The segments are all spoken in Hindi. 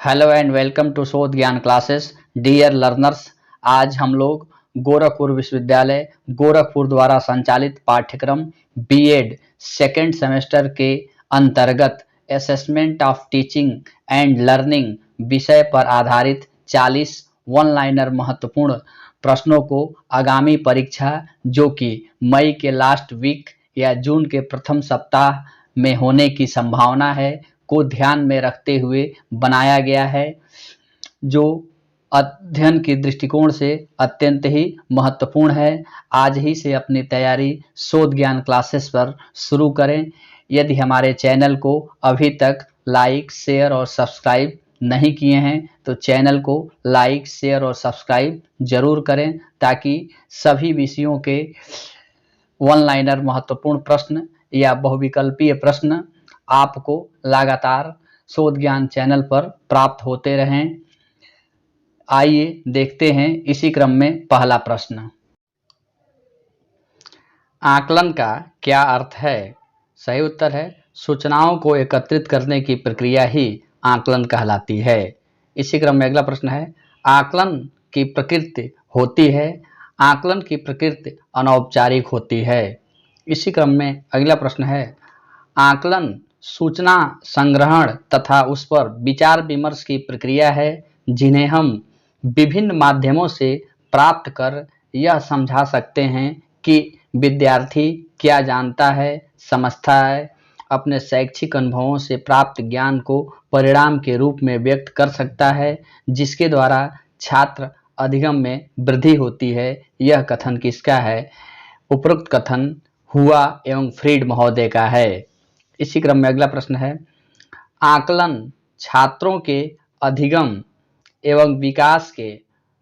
हेलो एंड वेलकम टू शोध ज्ञान क्लासेस। डियर लर्नर्स, आज हम लोग गोरखपुर विश्वविद्यालय गोरखपुर द्वारा संचालित पाठ्यक्रम बीएड सेकेंड सेमेस्टर के अंतर्गत assessment of teaching and learning विषय पर आधारित 40 वन लाइनर महत्वपूर्ण प्रश्नों को आगामी परीक्षा जो कि मई के लास्ट वीक या जून के प्रथम सप्ताह में होने की संभावना है को ध्यान में रखते हुए बनाया गया है, जो अध्ययन के दृष्टिकोण से अत्यंत ही महत्वपूर्ण है। आज ही से अपनी तैयारी शोध ज्ञान क्लासेस पर शुरू करें। यदि हमारे चैनल को अभी तक लाइक, शेयर और सब्सक्राइब नहीं किए हैं तो चैनल को लाइक, शेयर और सब्सक्राइब जरूर करें, ताकि सभी विषयों के वन लाइनर महत्वपूर्ण प्रश्न या बहुविकल्पीय प्रश्न आपको लगातार शोध ज्ञान चैनल पर प्राप्त होते रहें। आइए देखते हैं इसी क्रम में पहला प्रश्न। आकलन का क्या अर्थ है? सही उत्तर है सूचनाओं को एकत्रित करने की प्रक्रिया ही आकलन कहलाती है। इसी क्रम में अगला प्रश्न है, आकलन की प्रकृति होती है। आकलन की प्रकृति अनौपचारिक होती है। इसी क्रम में अगला प्रश्न है, आकलन सूचना संग्रहण तथा उस पर विचार विमर्श की प्रक्रिया है, जिन्हें हम विभिन्न माध्यमों से प्राप्त कर यह समझा सकते हैं कि विद्यार्थी क्या जानता है, समझता है, अपने शैक्षिक अनुभवों से प्राप्त ज्ञान को परिणाम के रूप में व्यक्त कर सकता है, जिसके द्वारा छात्र अधिगम में वृद्धि होती है। यह कथन किसका है? उपरोक्त कथन हुआ एवं फ्रीड महोदय का है। इसी क्रम में अगला प्रश्न है, आकलन छात्रों के अधिगम एवं विकास के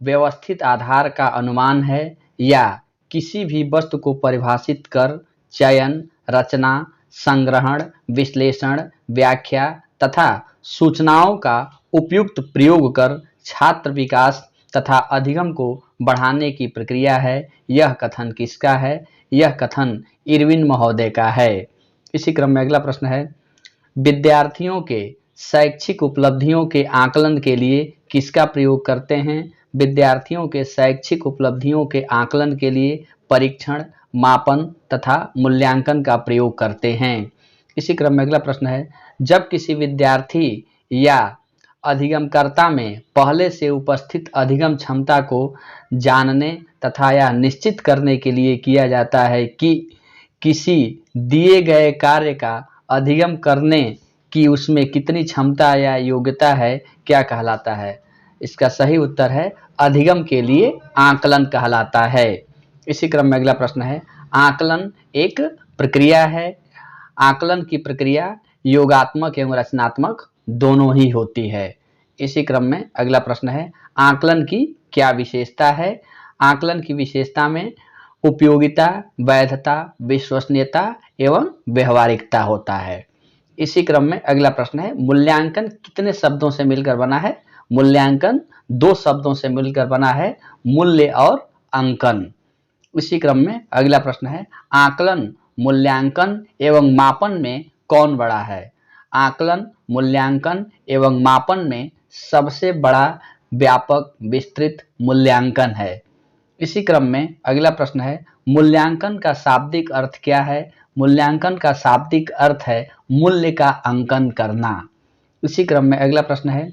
व्यवस्थित आधार का अनुमान है या किसी भी वस्तु को परिभाषित कर चयन, रचना, संग्रहण, विश्लेषण, व्याख्या तथा सूचनाओं का उपयुक्त प्रयोग कर छात्र विकास तथा अधिगम को बढ़ाने की प्रक्रिया है। यह कथन किसका है? यह कथन इरविन महोदय का है। इसी क्रम में अगला प्रश्न है, विद्यार्थियों के शैक्षिक उपलब्धियों के आकलन के लिए किसका प्रयोग करते हैं? विद्यार्थियों के शैक्षिक उपलब्धियों के आकलन के लिए परीक्षण, मापन तथा मूल्यांकन का प्रयोग करते हैं। इसी क्रम में अगला प्रश्न है, जब किसी विद्यार्थी या अधिगमकर्ता में पहले से उपस्थित अधिगम क्षमता को जानने तथा यह निश्चित करने के लिए किया जाता है कि किसी दिए गए कार्य का अधिगम करने की उसमें कितनी क्षमता या योग्यता है, क्या कहलाता है? इसका सही उत्तर है अधिगम के लिए आकलन कहलाता है। इसी क्रम में अगला प्रश्न है, आकलन एक प्रक्रिया है। आकलन की प्रक्रिया योगात्मक एवं रचनात्मक दोनों ही होती है। इसी क्रम में अगला प्रश्न है, आकलन की क्या विशेषता है? आकलन की विशेषता में उपयोगिता, वैधता, विश्वसनीयता एवं व्यवहारिकता होता है। इसी क्रम में अगला प्रश्न है, मूल्यांकन कितने शब्दों से मिलकर बना है? मूल्यांकन 2 शब्दों से मिलकर बना है, मूल्य और अंकन। इसी क्रम में अगला प्रश्न है, आकलन, मूल्यांकन एवं मापन में कौन बड़ा है? आकलन, मूल्यांकन एवं मापन में सबसे बड़ा व्यापक विस्तृत मूल्यांकन है। इसी क्रम में अगला प्रश्न है, मूल्यांकन का शाब्दिक अर्थ क्या है? मूल्यांकन का शाब्दिक अर्थ है मूल्य का अंकन करना। इसी क्रम में अगला प्रश्न है,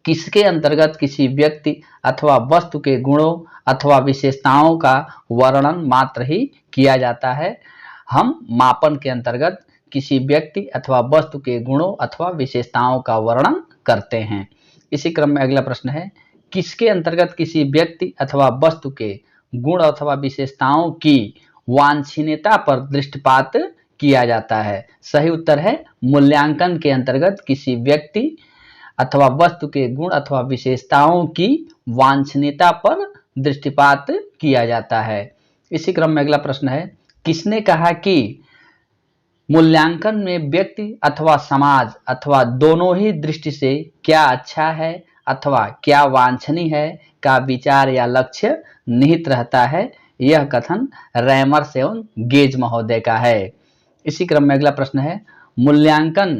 किसके अंतर्गत किसी व्यक्ति अथवा वस्तु के गुणों अथवा विशेषताओं का वर्णन मात्र ही किया जाता है? हम मापन के अंतर्गत किसी व्यक्ति अथवा वस्तु के गुणों अथवा विशेषताओं का वर्णन करते हैं। इसी क्रम में अगला प्रश्न है, किसके अंतर्गत किसी व्यक्ति अथवा वस्तु के गुण अथवा विशेषताओं की वांछनीयता पर दृष्टिपात किया जाता है? सही उत्तर है मूल्यांकन के अंतर्गत किसी व्यक्ति अथवा वस्तु के गुण अथवा विशेषताओं की वांछनीयता पर दृष्टिपात किया जाता है। इसी क्रम में अगला प्रश्न है, किसने कहा कि मूल्यांकन में व्यक्ति अथवा समाज अथवा दोनों ही दृष्टि से क्या अच्छा है अथवा क्या वांछनीय है का विचार या लक्ष्य निहित रहता है? यह कथन रैमर्स एवं गेज महोदय का है। इसी क्रम में अगला प्रश्न है, मूल्यांकन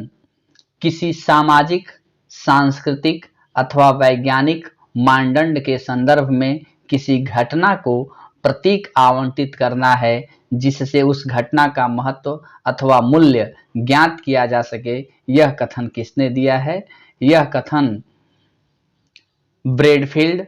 किसी सामाजिक सांस्कृतिक अथवा वैज्ञानिक मानदंड के संदर्भ में किसी घटना को प्रतीक आवंटित करना है जिससे उस घटना का महत्व अथवा मूल्य ज्ञात किया जा सके। यह कथन किसने दिया है? यह कथन ब्रैडफील्ड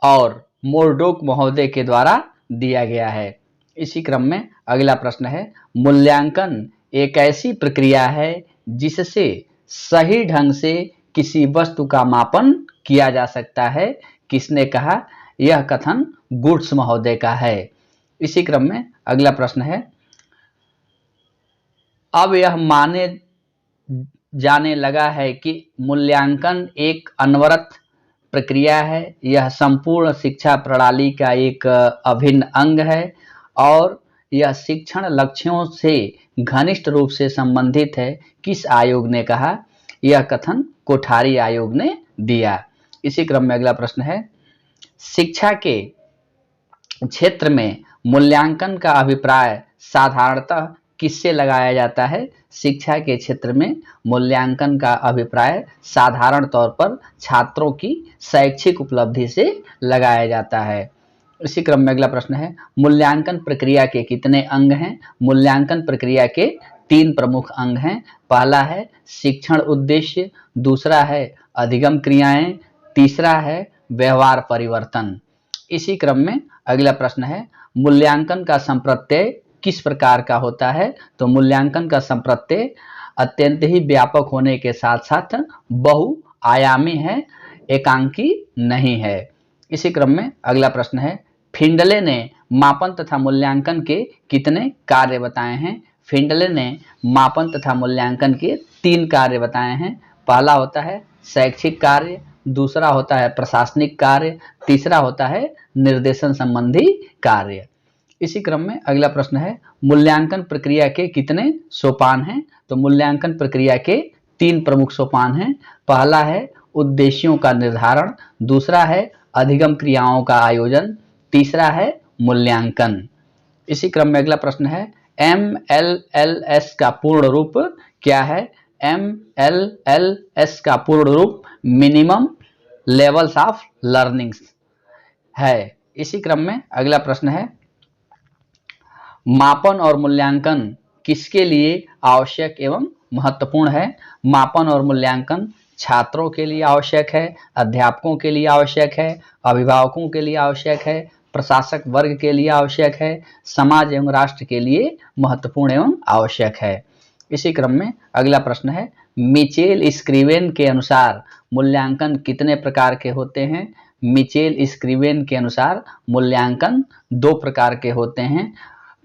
और मोरडॉक महोदय के द्वारा दिया गया है। इसी क्रम में अगला प्रश्न है, मूल्यांकन एक ऐसी प्रक्रिया है जिससे सही ढंग से किसी वस्तु का मापन किया जा सकता है। किसने कहा? यह कथन गुड्स महोदय का है। इसी क्रम में अगला प्रश्न है, अब यह माने जाने लगा है कि मूल्यांकन एक अनवरत प्रक्रिया है। यह संपूर्ण शिक्षा प्रणाली का एक अभिन्न अंग है और यह शिक्षण लक्ष्यों से घनिष्ठ रूप से संबंधित है। किस आयोग ने कहा? यह कथन कोठारी आयोग ने दिया। इसी क्रम में अगला प्रश्न है, शिक्षा के क्षेत्र में मूल्यांकन का अभिप्राय साधारणतः किससे लगाया जाता है? शिक्षा के क्षेत्र में मूल्यांकन का अभिप्राय साधारण तौर पर छात्रों की शैक्षिक उपलब्धि से लगाया जाता है। इसी क्रम में अगला प्रश्न है, मूल्यांकन प्रक्रिया के कितने अंग हैं? मूल्यांकन प्रक्रिया के 3 प्रमुख अंग हैं। पहला है शिक्षण उद्देश्य, दूसरा है अधिगम क्रियाएं, तीसरा है व्यवहार परिवर्तन। इसी क्रम में अगला प्रश्न है, मूल्यांकन का संप्रत्यय किस प्रकार का होता है? तो मूल्यांकन का संप्रत्यय अत्यंत ही व्यापक होने के साथ साथ बहुआयामी है, एकांकी नहीं है। इसी क्रम में अगला प्रश्न है, फिंडले ने मापन तथा मूल्यांकन के कितने कार्य बताए हैं? फिंडले ने मापन तथा मूल्यांकन के 3 कार्य बताए हैं। पहला होता है शैक्षिक कार्य, दूसरा होता है प्रशासनिक कार्य, तीसरा होता है निर्देशन संबंधी कार्य। इसी क्रम में अगला प्रश्न है, मूल्यांकन प्रक्रिया के कितने सोपान हैं? तो मूल्यांकन प्रक्रिया के 3 प्रमुख सोपान हैं। पहला है उद्देश्यों का निर्धारण, दूसरा है अधिगम क्रियाओं का आयोजन, तीसरा है मूल्यांकन। इसी क्रम में अगला प्रश्न है, MLLS का पूर्ण रूप क्या है? MLLS का पूर्ण रूप मिनिमम लेवल्स ऑफ लर्निंग है। इसी क्रम में अगला प्रश्न है, मापन और मूल्यांकन किसके लिए आवश्यक एवं महत्वपूर्ण है? मापन और मूल्यांकन छात्रों के लिए आवश्यक है, अध्यापकों के लिए आवश्यक है, अभिभावकों के लिए आवश्यक है, प्रशासक वर्ग के लिए आवश्यक है, समाज एवं राष्ट्र के लिए महत्वपूर्ण एवं आवश्यक है। इसी क्रम में अगला प्रश्न है, मिचेल स्क्रीवेन के अनुसार मूल्यांकन कितने प्रकार के होते हैं? मिचेल स्क्रीवेन के अनुसार मूल्यांकन 2 प्रकार के होते हैं।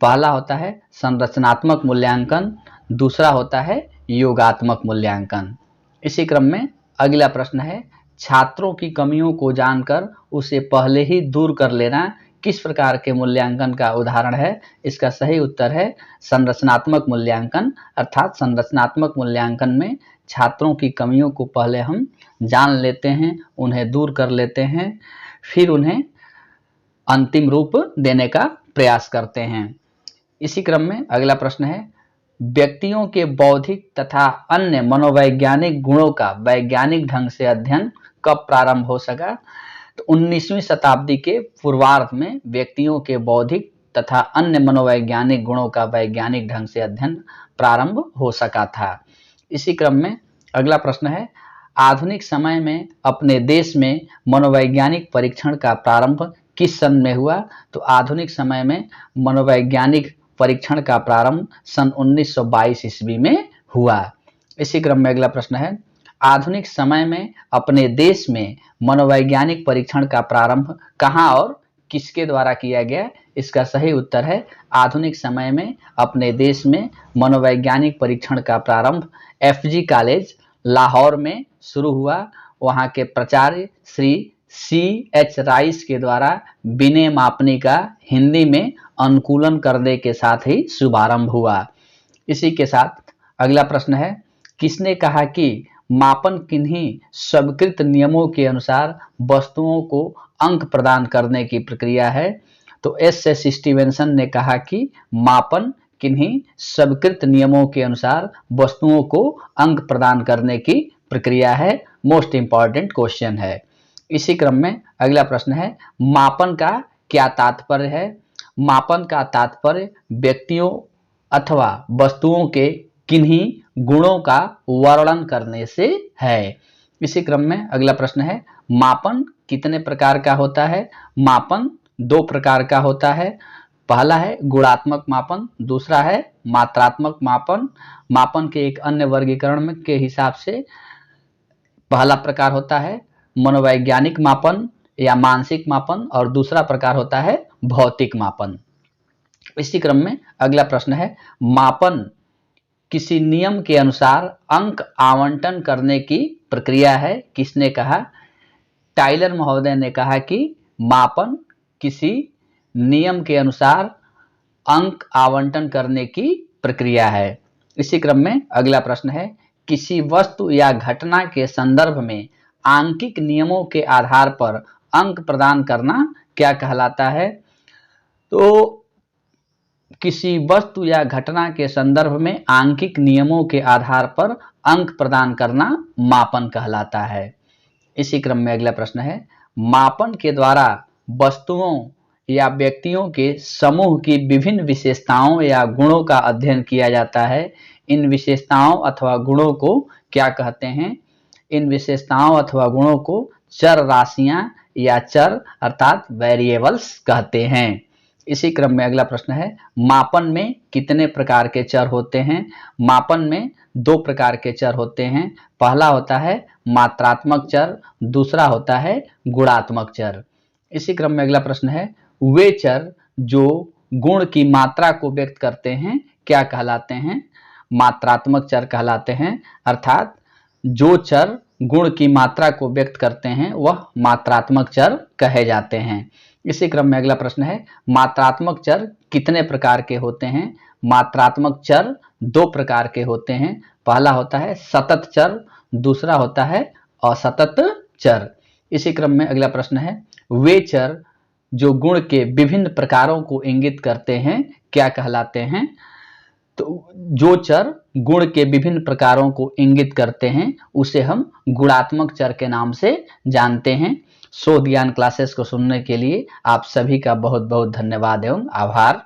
पहला होता है संरचनात्मक मूल्यांकन, दूसरा होता है योगात्मक मूल्यांकन। इसी क्रम में अगला प्रश्न है, छात्रों की कमियों को जानकर उसे पहले ही दूर कर लेना किस प्रकार के मूल्यांकन का उदाहरण है? इसका सही उत्तर है संरचनात्मक मूल्यांकन। अर्थात संरचनात्मक मूल्यांकन में छात्रों की कमियों को पहले हम जान लेते हैं, उन्हें दूर कर लेते हैं, फिर उन्हें अंतिम रूप देने का प्रयास करते हैं। इसी क्रम में अगला प्रश्न है, व्यक्तियों के बौद्धिक तथा अन्य मनोवैज्ञानिक गुणों का वैज्ञानिक ढंग से अध्ययन कब प्रारंभ हो सका? तो 19वीं शताब्दी के पूर्वार्ध में व्यक्तियों के बौद्धिक तथा अन्य मनोवैज्ञानिक गुणों का वैज्ञानिक ढंग से अध्ययन प्रारंभ हो सका था। इसी क्रम में अगला प्रश्न है, आधुनिक समय में अपने देश में मनोवैज्ञानिक परीक्षण का प्रारंभ किस सन में हुआ? तो आधुनिक समय में मनोवैज्ञानिक परीक्षण का प्रारंभ सन 1922 ईस्वी में हुआ। इसी क्रम में अगला प्रश्न है, आधुनिक समय में अपने देश में मनोवैज्ञानिक परीक्षण का प्रारंभ कहाँ और किसके द्वारा किया गया? इसका सही उत्तर है आधुनिक समय में अपने देश में मनोवैज्ञानिक परीक्षण का प्रारंभ FG कॉलेज लाहौर में शुरू हुआ। वहाँ के प्राचार्य श्री CH राइस के द्वारा विनय मापनी का हिंदी में अनुकूलन करने के साथ ही शुभारंभ हुआ। इसी के साथ अगला प्रश्न है, किसने कहा कि मापन किन्हीं स्वीकृत नियमों के अनुसार वस्तुओं को अंक प्रदान करने की प्रक्रिया है? तो SS स्टीवेंसन ने कहा कि मापन किन्हीं स्वीकृत नियमों के अनुसार वस्तुओं को अंक प्रदान करने की प्रक्रिया है मोस्ट इंपॉर्टेंट क्वेश्चन है। इसी क्रम में अगला प्रश्न है, मापन का क्या तात्पर्य है? मापन का तात्पर्य व्यक्तियों अथवा वस्तुओं के किन्हीं गुणों का वर्णन करने से है। इसी क्रम में अगला प्रश्न है, मापन कितने प्रकार का होता है? मापन 2 प्रकार का होता है। पहला है गुणात्मक मापन, दूसरा है मात्रात्मक मापन। मापन के एक अन्य वर्गीकरण के हिसाब से पहला प्रकार होता है मनोवैज्ञानिक मापन या मानसिक मापन और दूसरा प्रकार होता है भौतिक मापन। इसी क्रम में अगला प्रश्न है, मापन किसी नियम के अनुसार अंक आवंटन करने की प्रक्रिया है। किसने कहा? टाइलर महोदय ने कहा कि मापन किसी नियम के अनुसार अंक आवंटन करने की प्रक्रिया है। इसी क्रम में अगला प्रश्न है, किसी वस्तु या घटना के संदर्भ में आंकिक नियमों के आधार पर अंक प्रदान करना क्या कहलाता है? तो किसी वस्तु या घटना के संदर्भ में आंकिक नियमों के आधार पर अंक प्रदान करना मापन कहलाता है। इसी क्रम में अगला प्रश्न है, मापन के द्वारा वस्तुओं या व्यक्तियों के समूह की विभिन्न विशेषताओं या गुणों का अध्ययन किया जाता है। इन विशेषताओं अथवा गुणों को क्या कहते हैं? इन विशेषताओं अथवा गुणों को चर राशियां या चर अर्थात वेरिएबल्स कहते हैं। इसी क्रम में अगला प्रश्न है, मापन में कितने प्रकार के चर होते हैं? मापन में 2 प्रकार के चर होते हैं। पहला होता है मात्रात्मक चर, दूसरा होता है गुणात्मक चर। इसी क्रम में अगला प्रश्न है, वे चर जो गुण की मात्रा को व्यक्त करते हैं क्या कहलाते हैं? मात्रात्मक चर कहलाते हैं, अर्थात जो चर गुण की मात्रा को व्यक्त करते हैं वह मात्रात्मक चर कहे जाते हैं। इसी क्रम में अगला प्रश्न है, मात्रात्मक चर कितने प्रकार के होते हैं? मात्रात्मक चर 2 प्रकार के होते हैं। पहला होता है सतत चर, दूसरा होता है असतत चर। इसी क्रम में अगला प्रश्न है, वे चर जो गुण के विभिन्न प्रकारों को इंगित करते हैं क्या कहलाते हैं? तो जो चर गुण के विभिन्न प्रकारों को इंगित करते हैं उसे हम गुणात्मक चर के नाम से जानते हैं। शोध ज्ञान क्लासेस को सुनने के लिए आप सभी का बहुत बहुत धन्यवाद एवं आभार।